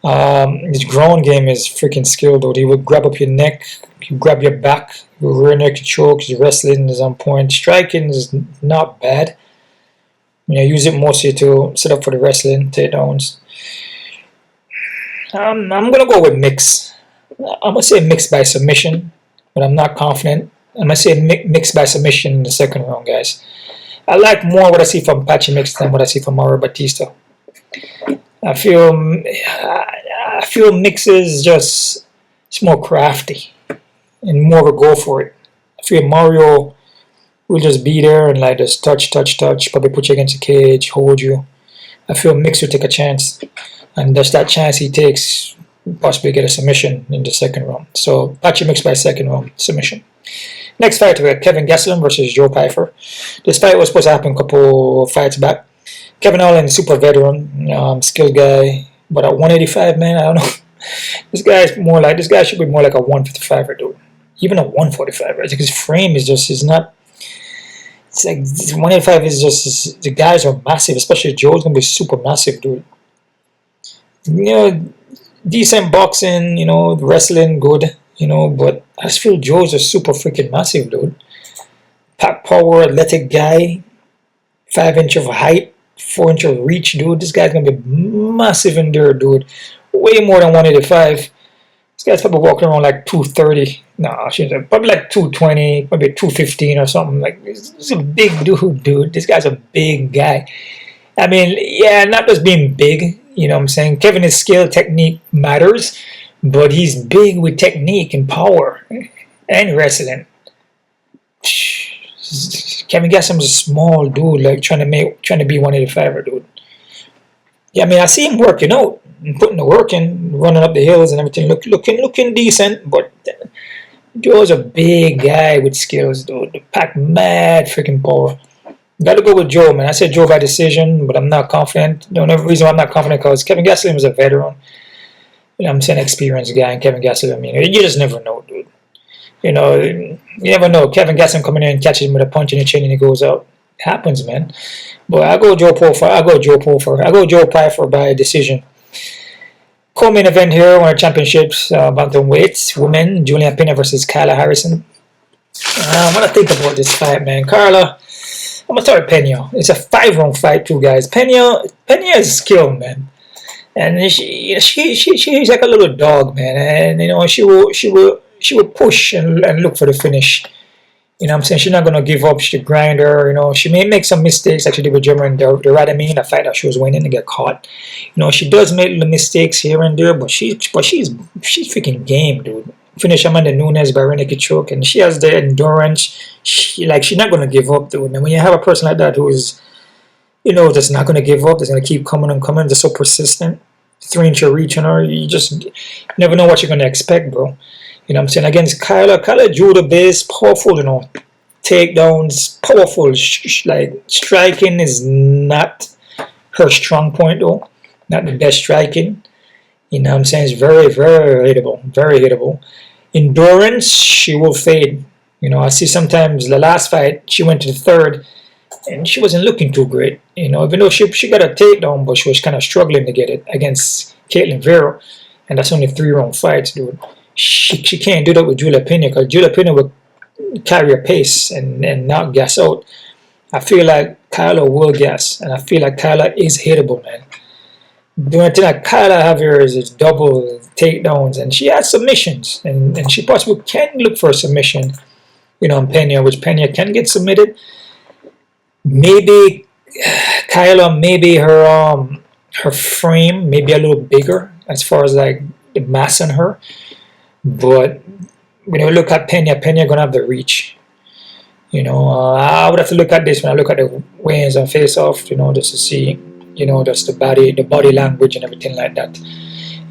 His ground game is freaking skilled, though. He would grab up your neck, he would grab your back, he would rear naked choke. His wrestling is on point. Striking is not bad. Use it mostly to set up for the wrestling takedowns. I'm gonna go with Mix. I'm gonna say Mix by submission, but I'm not confident. I'm gonna say Mix by submission in the second round, guys. I like more what I see from Patchy Mix than what I see from Mario Batista. I feel Mix is just more crafty and more of a go for it. I feel Mario will just be there and like just touch, probably put you against the cage, hold you. I feel Mix will take a chance, and just that chance he takes, possibly get a submission in the second round. So Patchy Mix by second round submission. Next fight, we got Kevin Gastelum versus Joe Pyfer. This fight was supposed to happen a couple fights back. Kevin Holland, super veteran, skilled guy, but at 185, man, I don't know. This guy should be more like a 155er, dude. Even a 145er. I think his frame is not. It's like 185 is just, the guys are massive, especially Joe's gonna be super massive, dude. Decent boxing, the wrestling good, but I just feel Joe's a super freaking massive, dude. Pack power, athletic guy, 5 inch of height, 4 inch of reach, dude. This guy's gonna be massive in there, dude. Way more than 185. This guy's probably walking around like 230. Nah, probably like 220, probably 215 or something. Like, he's a big dude. This guy's a big guy. I mean, yeah, not just being big, you know what I'm saying? Kevin, his skill, technique matters, but he's big with technique and power and wrestling. Kevin Gastelum's a small dude, like trying to be 185er, dude. Yeah, I mean, I see him working out and putting the work in, running up the hills and everything, looking decent, but Joe's a big guy with skills, dude. The pack mad freaking power. Gotta go with Joe, man. I said Joe by decision, but I'm not confident. The only reason why I'm not confident because Kevin Gastelum is a veteran. I'm saying experienced guy, and Kevin Gastelum, you just never know, dude. You never know. Kevin Gastelum coming in and catches him with a punch in the chin and he goes out. It happens, man. But I go Joe Pyfer by decision. Co-main event here, one of the championships, bantamweights, women, Julianna Peña versus Kayla Harrison. What I think about this fight, man. Carla, I'm gonna start with Peña. It's a 5-round fight, too, guys. Peña is skilled, man, and she's like a little dog, man. And she will push and look for the finish. You know what I'm saying? She's not gonna give up. She'll grind her. She may make some mistakes, like she did with German Radamine, the fight that she was winning and get caught. She does make little mistakes here and there, but she's freaking game, dude. Finish Amanda Nunes by naked choke, and she has the endurance. She's not gonna give up, dude. And when you have a person like that who is, that's not gonna give up, that's gonna keep coming and coming, just so persistent, 3-inch reach on her, you just never know what you're gonna expect, bro. You know what I'm saying? Against Kayla drew the base, powerful, takedowns, powerful. Like, striking is not her strong point, though. Not the best striking. You know what I'm saying? It's very, very hittable. Very hittable. Endurance, she will fade. I see sometimes the last fight, she went to the third, and she wasn't looking too great. Even though she got a takedown, but she was kind of struggling to get it against Caitlin Vera. And that's only 3-round fights, dude. She can't do that with Julia Peña, because Julia Peña will carry a pace and not gas out. I feel like Kayla will gas, and I feel like Kayla is hittable, man. The only thing that Kayla have here is double takedowns, and she has submissions, and she possibly can look for a submission, on Peña, which Peña can get submitted. Maybe Kayla, maybe her frame may be a little bigger as far as like the mass on her. But when you look at Peña gonna have the reach. I would have to look at this when I look at the weigh-ins and face-off, just to see, just the body language and everything like that.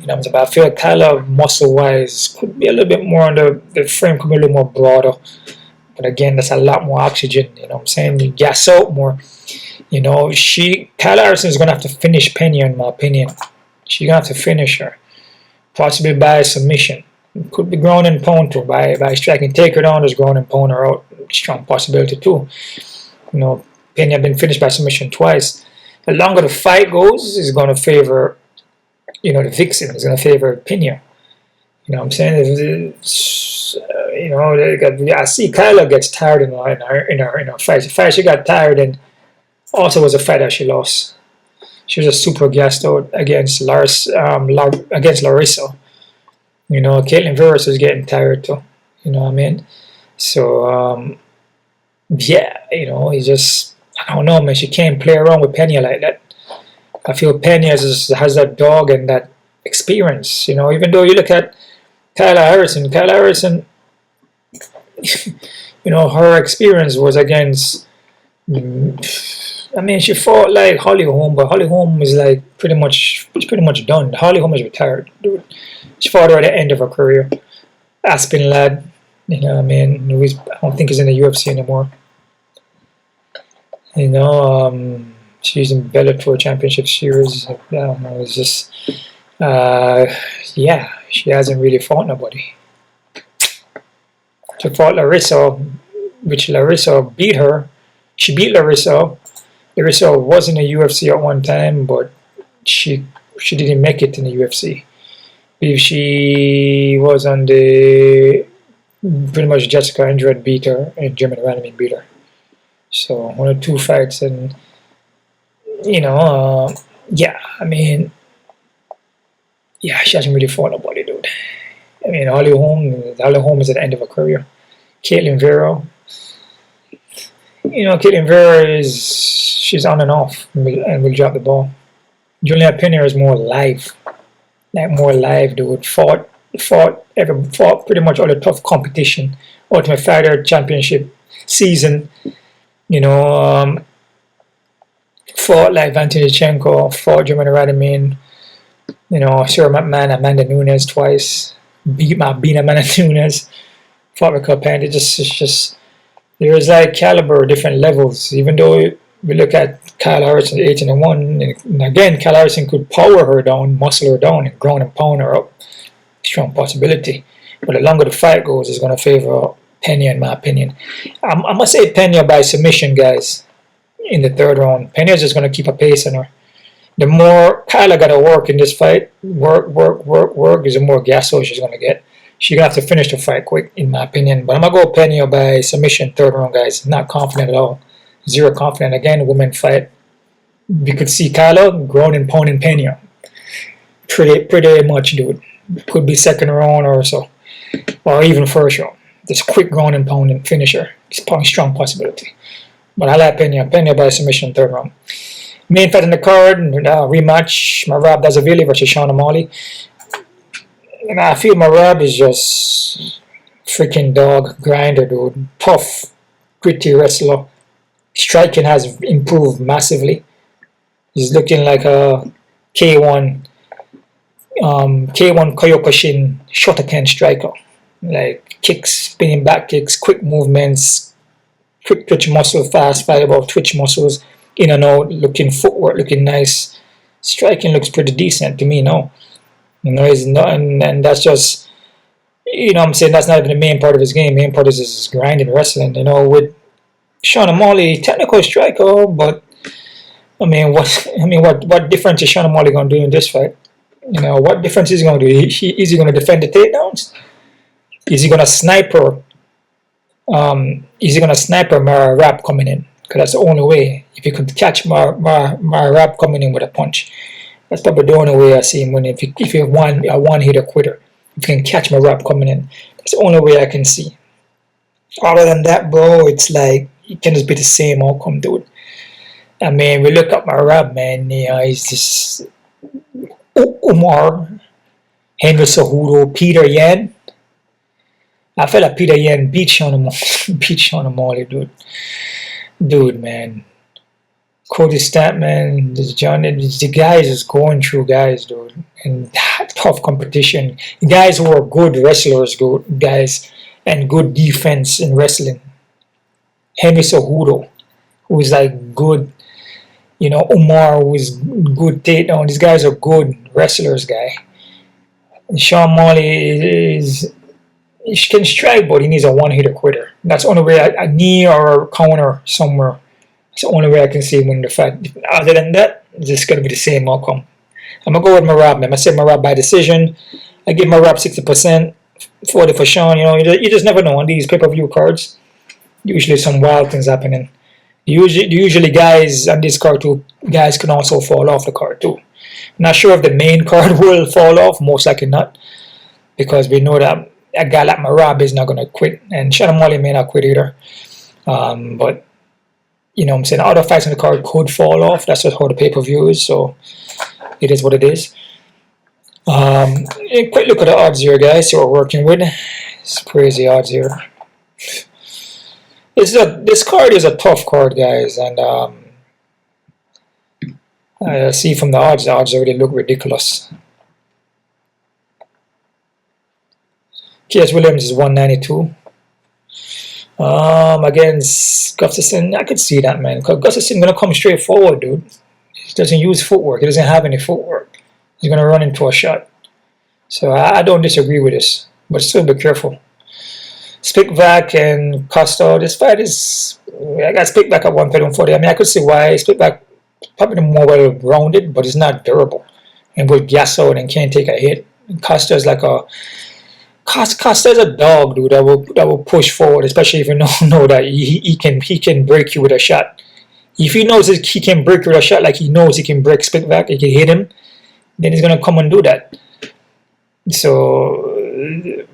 But I feel like Kayla, muscle-wise, could be a little bit more on the frame could be a little more broader. But again, that's a lot more oxygen. You gas out more. Kayla Harrison is gonna have to finish Peña, in my opinion. She's gonna have to finish her, possibly by submission. Could be ground and pound too by striking. Take her down, there's ground and pound her out. Strong possibility too. You know, Peña been finished by submission twice. The longer the fight goes, is going to favor, you know, the vixen. Is going to favor Peña. You know what I'm saying? You know, I see Kyla gets tired in her fight. The fight she got tired in also was a fight that she lost. She was just super gassed out against Larissa. You know, Caitlin Veras is getting tired too. You know what I mean? So, yeah, you know, he just, I don't know, man. She can't play around with Peña like that. I feel Peña has that dog and that experience. You know, even though you look at Kayla Harrison, you know, her experience was against, I mean, she fought like Holly Holm, but Holly Holm is like pretty much done. Holly Holm is retired, dude. She fought her at the end of her career. Aspen lad, you know what I mean? I don't think he's in the UFC anymore. You know, she's in Bellator Championship Series. I don't know, it's just, yeah, she hasn't really fought nobody. She fought Larissa, which Larissa beat her. She beat Larissa. Larissa was in the UFC at one time, but she didn't make it in the UFC. If she was on the, pretty much Jessica Andrade beat her and German Randoming beat her. So one or two fights, and you know, yeah, I mean, yeah, she hasn't really fought nobody, dude. I mean, Holly Holm is at the end of her career. Caitlin Vera, you know, Caitlin Vera she's on and off and will drop the ball. Julianna Peña is more live, dude. Fought pretty much all the tough competition. Ultimate Fighter Championship season, you know, fought like Anthony Chenko, fought German Radamin, you know, Sarah McMahon, Amanda Nunes twice, beat Amanda Nunes, fought with Copan. It's just there's like caliber, different levels. Even though we look at Kyle Harrison 18-1, and again, Kyle Harrison could power her down, muscle her down, and ground and pound her up. Strong possibility. But the longer the fight goes, it's going to favor Peña, in my opinion. I'm going to say Peña by submission, guys, in the third round. Peña's just going to keep a pace on her. The more Kyla got to work in this fight, work, is the more gas she's going to get. She's going to have to finish the fight quick, in my opinion. But I'm going to go Peña by submission, third round, guys. Not confident at all. Zero confident. Again, women fight. We could see Kyla ground and pounding Peña. Pretty much, dude. Could be second round or so. Or even first round. Just quick ground and pounding finisher. It's a strong possibility. But I like Peña. Peña by submission, third round. Main fight in the card, rematch, Merab Dvalishvili versus Sean O'Malley. And I feel Merab is just freaking dog, grinder, dude. Tough, gritty wrestler. Striking has improved massively. He's looking like a K1 Kyokushin Shotokan striker. Like kicks, spinning back kicks, quick movements, quick twitch muscle, fast fireball twitch muscles, in and out, looking footwork, looking nice. Striking looks pretty decent to me now. You know, he's not, and that's just, you know what I'm saying, that's not even the main part of his game. Main part is his grinding wrestling. You know, with Sean O'Malley, technical striker, but what difference is Sean O'Malley going to do in this fight? You know, what difference is he going to do? Is he going to defend the takedowns? Is he going to sniper? Merab coming in? Because that's the only way. If you could catch Merab coming in with a punch, that's probably the only way I see him winning. If you want a one-hitter quitter, if you can catch Merab coming in, that's the only way I can see. Other than that, bro, it's like it can just be the same outcome, dude. I mean, we look up Merab, man. You know, he's just Umar, Henry Cejudo, Peter Yan. I feel like Peter Yan beat Sean O'Malley, dude. Dude, man. Cody Statman, the guys is going through guys, dude. And tough competition. Guys who are good wrestlers, guys, and good defense in wrestling. Henry Cejudo, who is like good, you know, Umar, who is good takedown. These guys are good wrestlers, guy. Sean O'Malley he can strike, but he needs a one-hitter quitter. That's the only way, a knee or a counter somewhere. That's the only way I can see him winning the fight. Other than that, it's just going to be the same outcome. I'm going to go with Merab, man. I say Merab by decision. I give Merab 60%, 40 for Sean. You know, you just never know on these pay-per-view cards. Usually some wild things happening. Usually guys on this card too, guys can also fall off the card too. Not sure if the main card will fall off, most likely not. Because we know that a guy like Merab is not going to quit. And Sean O'Malley may not quit either. But, you know what I'm saying, other fights on the card could fall off. That's just how the pay-per-view is. So, it is what it is. A quick look at the odds here, guys. See what we're working with. It's crazy odds here. This card is a tough card, guys. And I see from the odds already look ridiculous. Khaos Williams is 192. Against Gustafsson, I could see that, man. Because Gustafsson gonna come straight forward, dude. He doesn't use footwork. He doesn't have any footwork. He's gonna run into a shot. So I don't disagree with this, but still be careful. Spivak and Costa. This fight is, I got Spivak at 140. I mean, I could see why Spivak probably more well-rounded, but it's not durable. And will gas out and can't take a hit. Costa is like a Costa is a dog, dude. That will push forward, especially if you know that he can break you with a shot. If he knows that he can break you with a shot, like he knows he can break Spivak, he can hit him, then he's gonna come and do that. So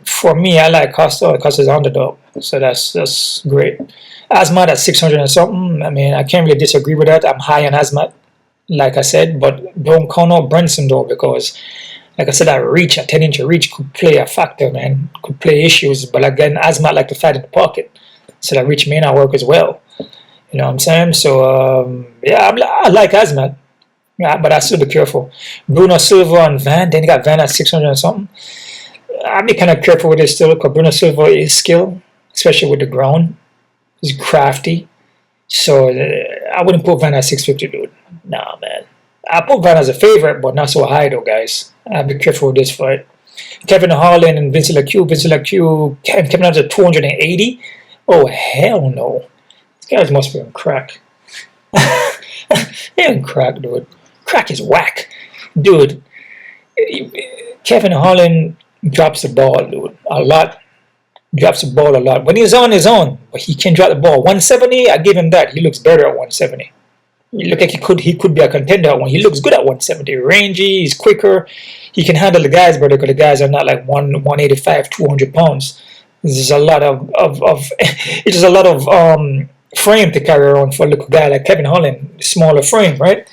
for me, I like Costa. Costa's underdog, so that's great. Azamat at 600 and something. I mean, I can't really disagree with that. I'm high on Azamat, like I said, but don't count out Brunson though, because like I said, that reach, a 10-inch reach could play a factor, man. Could play issues. But again, Azamat like to fight in the pocket, so that reach may not work as well. You know what I'm saying? So yeah, I like Azamat. Yeah, but I still be careful. Bruno Silva and Van, then you got Van at 600 and something. I'll be kind of careful with this still, because Bruno Silva is skilled, especially with the ground. He's crafty. So I wouldn't put Van at 650, dude. Nah, man. I put Van as a favorite, but not so high, though, guys. I'll be careful with this fight. Kevin Holland and Vincent Lecue. Vincent Lecue, Kevin Holland's at 280. Oh, hell no. These guys must be on crack. They on crack, dude. Crack is whack. Dude, Kevin Holland drops the ball, dude. A lot. Drops the ball a lot. When he's on, he's on. But he can drop the ball. 170, I give him that. He looks better at 170. He look like he could be a contender at one. He looks good at 170. Rangy, he's quicker. He can handle the guys better, because the guys are not like 185, 200 pounds. There's a lot of it's just a lot of frame to carry around for a little guy like Kevin Holland. Smaller frame, right?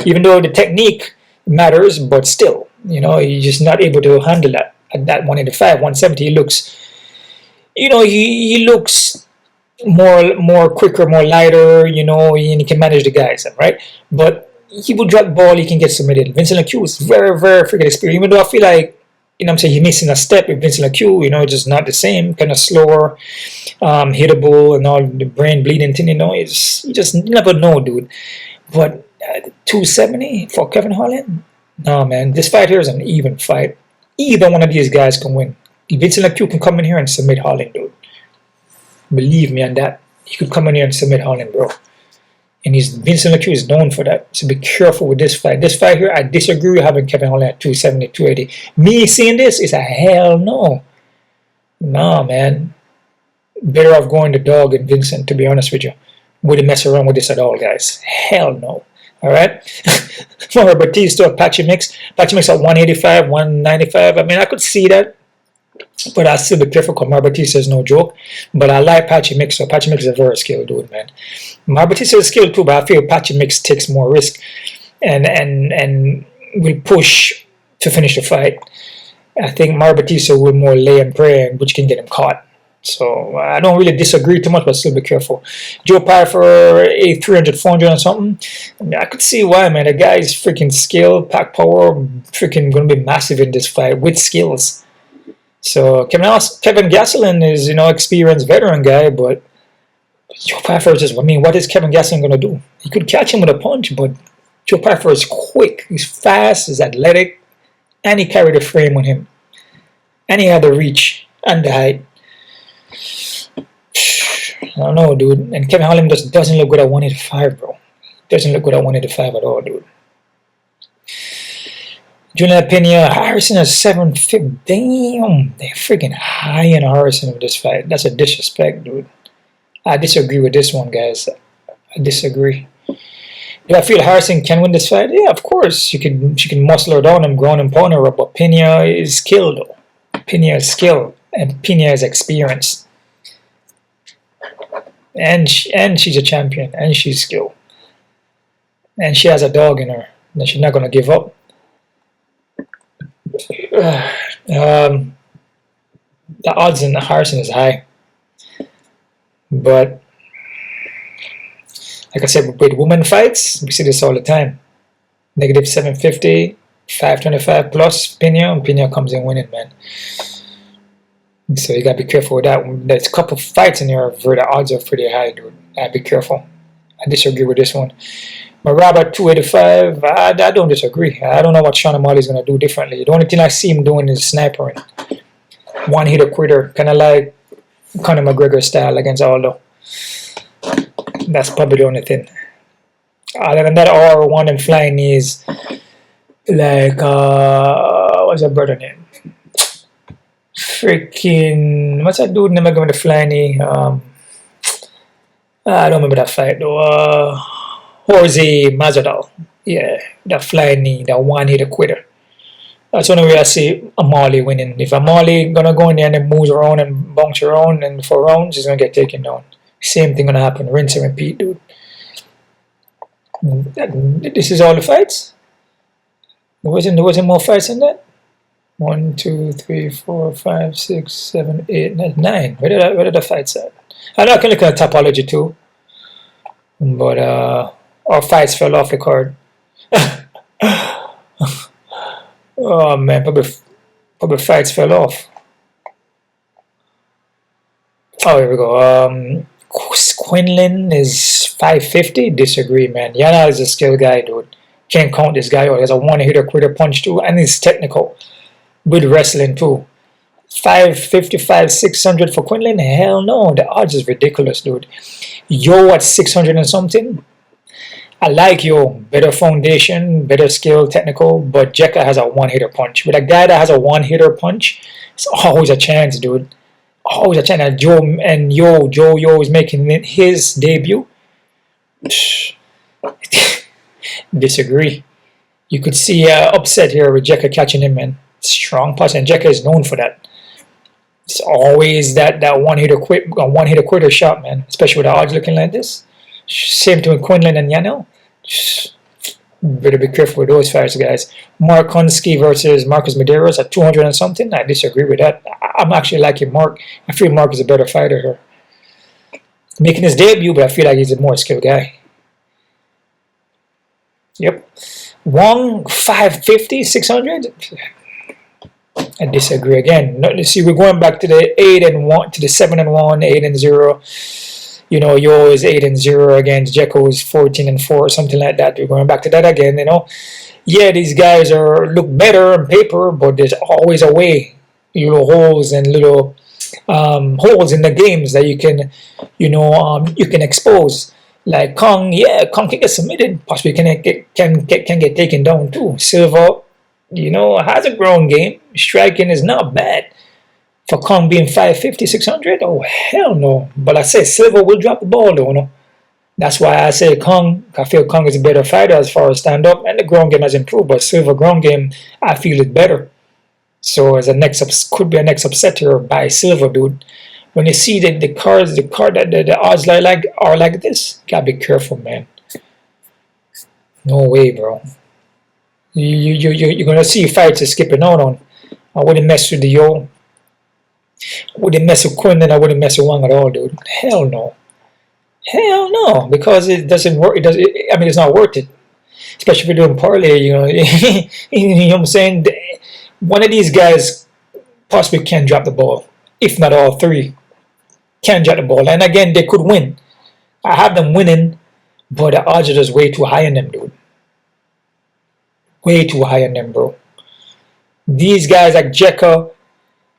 Even though the technique matters, but still, you know, he's just not able to handle that at that 185, 170. He looks, you know, he looks more quicker, more lighter, you know, and he can manage the guys, right? But he will drop the ball, he can get submitted. Vincent Lecue is very, very freaking experienced, even though I feel like, you know what I'm saying, he's missing a step with Vincent Lecue, you know, just not the same, kind of slower, hittable, and all the brain bleeding thing, you know, you just never know, dude. But 270 for Kevin Holland? No, man, this fight here is an even fight. Either one of these guys can win. Vincent Lecue can come in here and submit Holland, dude. Believe me on that. He could come in here and submit Holland, bro. And Vincent Lecue is known for that. So be careful with this fight. This fight here, I disagree with having Kevin Holland at 270, 280. Me seeing this is a hell no. Nah, man. Better off going to Dog and Vincent, to be honest with you. Wouldn't mess around with this at all, guys. Hell no. Alright? For Batista, Patchy Mix. Patchy Mix at 185, 195. I mean, I could see that. But I still be careful, because Batista is no joke. But I like Patchy Mix, so Patchy Mix is a very skilled dude, man. Batista is skilled too, but I feel Patchy Mix takes more risk and will push to finish the fight. I think Batista will more lay and pray, which can get him caught. So I don't really disagree too much, but still be careful. Joe Pyfer, a 300, 400 or something. I mean, I could see why, man. The guy is freaking skilled, pack power, freaking going to be massive in this fight with skills. So Kevin Gastelum is, you know, experienced veteran guy, but Joe Pyfer is just, I mean, what is Kevin Gastelum going to do? He could catch him with a punch, but Joe Pyfer is quick, he's fast, he's athletic, and he carried the frame with him. And he had the reach and the height. I don't know, dude. And Kevin Holland just doesn't look good at 185, bro. Doesn't look good at 185 at all, dude. Julianna Peña, Harrison is 7'5". Damn, they're freaking high in Harrison with this fight. That's a disrespect, dude. I disagree with this one, guys. I disagree. Do I feel Harrison can win this fight? Yeah, of course. She can muscle her down and ground and pound her up, but Peña is skilled, though. Peña is skilled, and Peña is experienced. And she's a champion, and she's skilled. And she has a dog in her, and she's not going to give up. The odds in Harrison is high. But, like I said, with women fights, we see this all the time. Negative 750, 525 plus Peña, and Peña comes in winning, man. So you gotta be careful with that. There's a couple fights in there where the odds are pretty high, dude. I'd be careful. I disagree with this one. Merab at 285, I don't disagree. I don't know what Sean O'Malley's gonna do differently. The only thing I see him doing is snipering. One hitter quitter, kinda like Conor McGregor style against Aldo. That's probably the only thing. Other than that, R1 and flying knees, like what's that brother name? Freaking, what's that dude name again with the flying knee? I don't remember that fight though. Jorge Masvidal. Yeah, that flying knee, that one hitter quitter. That's the only way I see O'Malley winning. If O'Malley gonna go in there and then moves around and bounce around and for rounds, he's gonna get taken down. Same thing gonna happen. Rinse and repeat, dude. This is all the fights? There wasn't more fights than that? 1, 2, 3, 4, 5, 6, 7, 8, 9. Where did the fights at? I know I can look at topology too. But our fights fell off the card. Oh man, probably fights fell off. Oh, here we go. Quillan is 550. Disagree, man. Yana is a skilled guy, dude. Can't count this guy out. He has a one-hitter quitter punch too, and he's technical. With wrestling too. 555, 600 for Quillan? Hell no. The odds is ridiculous, dude. Yo at 600 and something. I like Yo. Better foundation, better skill, technical, but Jekka has a one-hitter punch. With a guy that has a one-hitter punch, it's always a chance, dude. Always a chance. And Yo is making his debut. Disagree. You could see upset here with Jekka catching him, man. Strong punch, and Jekka is known for that. It's always that one-hitter quitter shot, man. Especially with the odds looking like this. Same thing with Quillan and Yano. Better be careful with those fights, guys. Mark Huntsky versus Marcus Medeiros at 200 and something. I disagree with that. I'm actually liking Mark. I feel Mark is a better fighter here. Making his debut, but I feel like he's a more skilled guy. Yep. Wang 550, 600. I disagree again. See, we're going back to the 8-1, to the 7-1, 8-0. You know, Yo is 8-0 against Jekko is 14-4, something like that. We're going back to that again. You know, yeah, these guys look better on paper, but there's always a way. Little holes and little holes in the games that you can, you can expose. Like Kong, yeah, Kong can get submitted, possibly can get taken down too. Silva, has a ground game. Striking is not bad. For Kong being 550, 600, oh hell no. But I say Silva will drop the ball though, That's why I say Kong. I feel Kong is a better fighter as far as stand up, and the ground game has improved. But Silva ground game, I feel is better. So as could be a next upset here by Silva, dude. When you see the odds are like this, gotta be careful, man. No way, bro. You're gonna see fights are skipping out on. I wouldn't mess with the Yo. I wouldn't mess with Quillan. I wouldn't mess with Wang at all, dude. Hell no. Hell no, because it doesn't work. It's not worth it. Especially if you're doing parlay, you know what I'm saying? One of these guys possibly can drop the ball, if not all three. Can drop the ball, and again, they could win. I have them winning, but the odds are just way too high on them, dude. Way too high on them, bro. These guys like Jekka,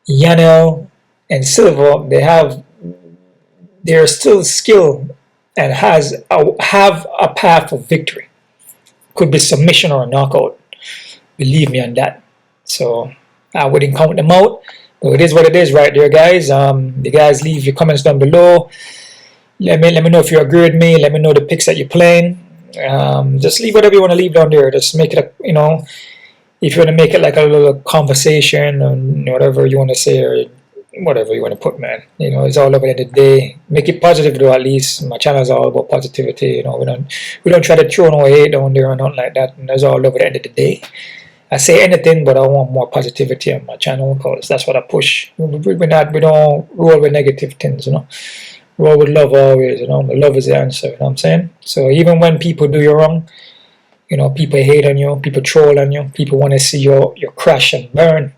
Yanel and Silva, they're still skilled and have a path of victory. Could be submission or a knockout. Believe me on that. So I wouldn't count them out. But it is what it is right there, guys. You guys leave your comments down below. Let me know if you agree with me. Let me know the picks that you're playing. Just leave whatever you want to leave down there. Just make it, if you want to make it like a little conversation and whatever you want to say or whatever you want to put, man. It's all over the day. Make it positive though, at least. My channel is all about positivity. We don't try to throw no hate down there or nothing like that. And it's all over the end of the day. I say anything, but I want more positivity on my channel because that's what I push. We don't roll with negative things, Roll with love always, Love is the answer, what I'm saying? So even when people do you wrong, people hate on you, people troll on you, people want to see your crash and burn.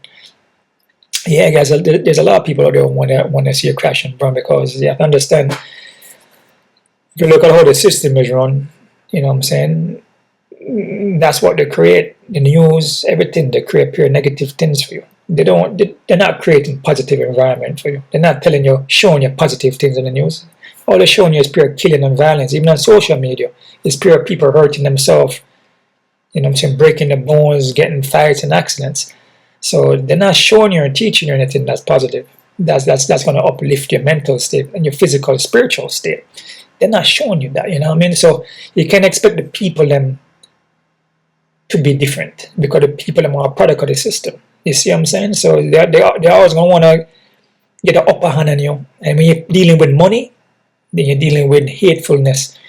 Yeah, guys, there's a lot of people out there who want to see you crash and burn because you have to understand, if you look at how the system is run, what I'm saying? That's what they create. The news, everything, they create pure negative things for you. They're not creating positive environment for you. They're not showing you positive things in the news. All they're showing you is pure killing and violence. Even on social media, it's pure people hurting themselves. Breaking their bones, getting fights and accidents. So they're not showing you or teaching you anything that's positive. That's going to uplift your mental state and your physical, spiritual state. They're not showing you that. So you can expect the people them to be different because the people are a product of the system. You see what I'm saying? So they're always going to want to get the upper hand on you. And when you're dealing with money, then you're dealing with hatefulness.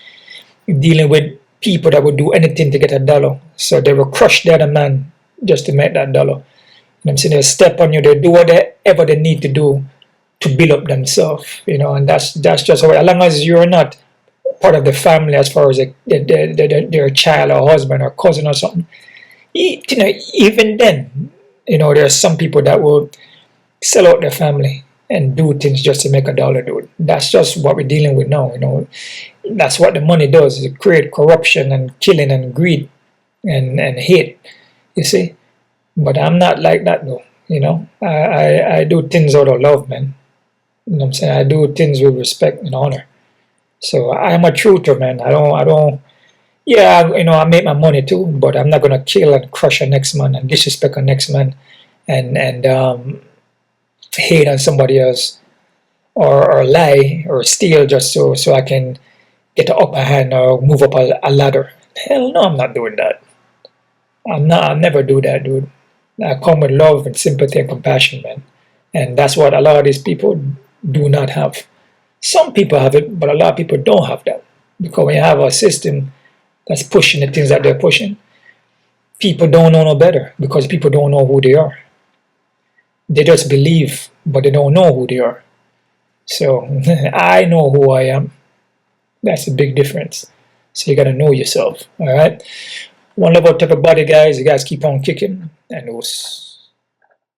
You're dealing with people that would do anything to get $1. So they will crush the other man just to make that $1. I'm saying? They'll step on you. They'll do whatever they need to do to build up themselves. And that's just how, as long as you're not part of the family as far as their child or husband or cousin or something, even then, there are some people that will sell out their family and do things just to make $1, dude. That's just what we're dealing with now. That's what the money does. It creates corruption and killing and greed and hate. You see, but I'm not like that though. I do things out of love, man. What I'm saying? I do things with respect and honor. So I'm a truther, man. I don't. Yeah, I make my money too, but I'm not gonna kill and crush a next man and disrespect a next man, and hate on somebody else, or lie or steal just so I can get the upper hand or move up a ladder. Hell no, I'm not doing that. I'll never do that, dude. I come with love and sympathy and compassion, man, and that's what a lot of these people do not have. Some people have it, but a lot of people don't have that. Because when you have a system that's pushing the things that they're pushing, people don't know no better because people don't know who they are. They just believe, but they don't know who they are. So I know who I am. That's a big difference. So you got to know yourself, all right? One love out to everybody, guys. You guys keep on kicking, and